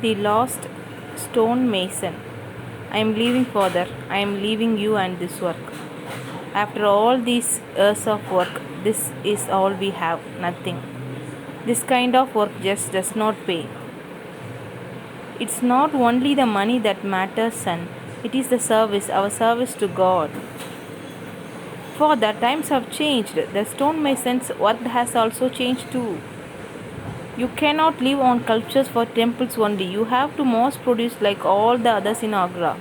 The lost stonemason. I am leaving, Father. I am leaving you and this work. After all these years of work, this is all we have, nothing. This kind of work just does not pay. It's not only the money that matters, son. It is the service, our service to God. For the times have changed. The stonemason's work has also changed too. You cannot live on sculptures for temples only. You have to mass produce like all the others in Agra.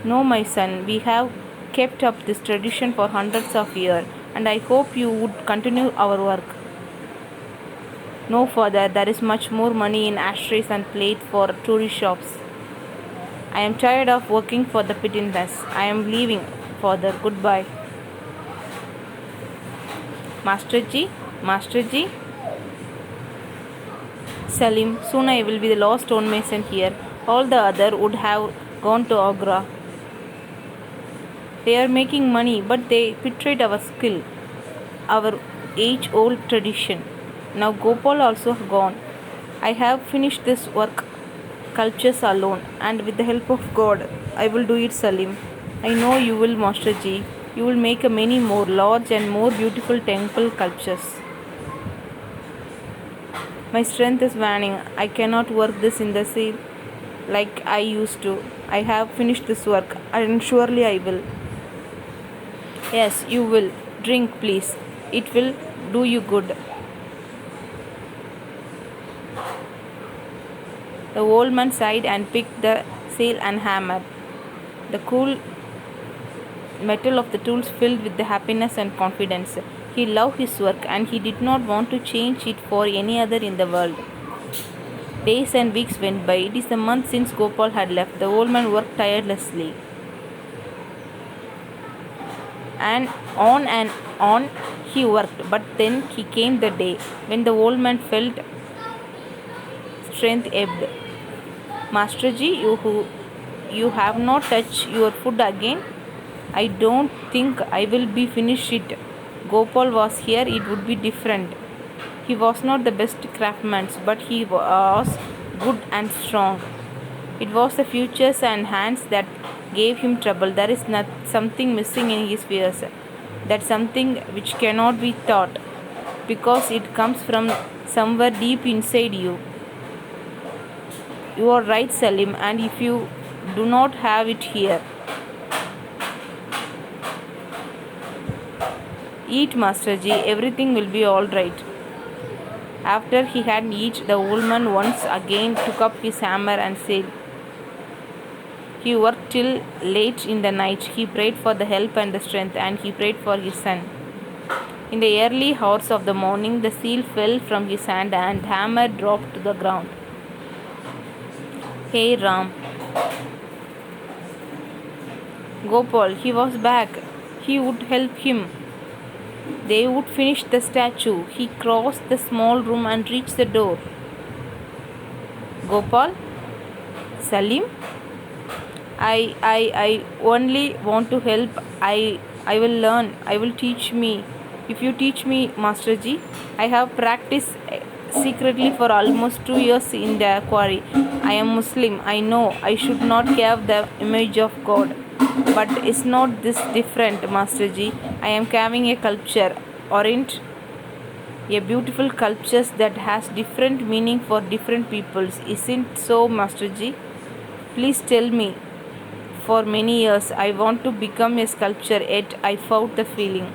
No, my son, we have kept up this tradition for hundreds of years, and I hope you would continue our work. No, Father, there is much more money in ashtrays and plate for tourist shops. I am tired of working for the pittance. I am leaving, Father. Goodbye. Masterji, Masterji. Salim, soon I will be the lost stonemason here. All the other would have gone to Agra. They are making money, but they betrayed our skill, our age-old tradition. Now Gopal also gone. I have finished this work, sculptures alone, and with the help of God, I will do it, Salim. I know you will, Masterji. You will make a many more large and more beautiful temple sculptures. My strength is waning. I cannot work this in the sea like I used to. I have finished this work, and surely I will. Yes, you will. Drink, please. It will do you good. The old man sighed and picked the sail and hammer. The cool metal of the tools filled with the happiness and confidence. He loved his work and he did not want to change it for any other in the world. Days and weeks went by. It is a month since Gopal had left. The old man worked tirelessly. And on he worked. But then he came the day when the old man felt strength ebbed. Masterji, you have not touched your food again? I don't think I will be finished it. Gopal was here, it would be different. He was not the best craftsman, but he was good and strong. It was the futures and hands that gave him trouble. There is not something missing in his fears. That something which cannot be taught, because it comes from somewhere deep inside you. You are right, Salim, and if you do not have it here, eat, Masterji, everything will be all right. After he had eaten, the old man once again took up his hammer and said, he worked till late in the night. He prayed for the help and the strength, and he prayed for his son. In the early hours of the morning, the seal fell from his hand and the hammer dropped to the ground. Hey Ram. Gopal, he was back. He would help him. They would finish the statue. He crossed the small room and reached the door. Gopal? Salim? I only want to help. I will learn. I will teach me. If you teach me, Masterji, I have practiced secretly for almost 2 years in the quarry. I am Muslim. I know I should not carve the image of God. But is not this different, Masterji? I am carving a sculpture, aren't a beautiful sculptures that has different meaning for different peoples. Isn't so, Masterji? Please tell me. For many years I want to become a sculptor, yet I fought the feeling.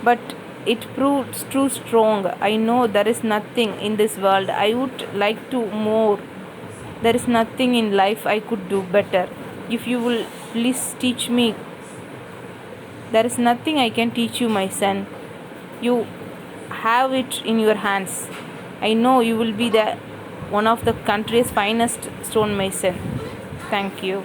But it proves too strong. I know there is nothing in this world I would like to more. There is nothing in life I could do better. If you will please teach me. There is nothing I can teach you, my son. You have it in your hands. I know you will be the one of the country's finest stonemason. Thank you.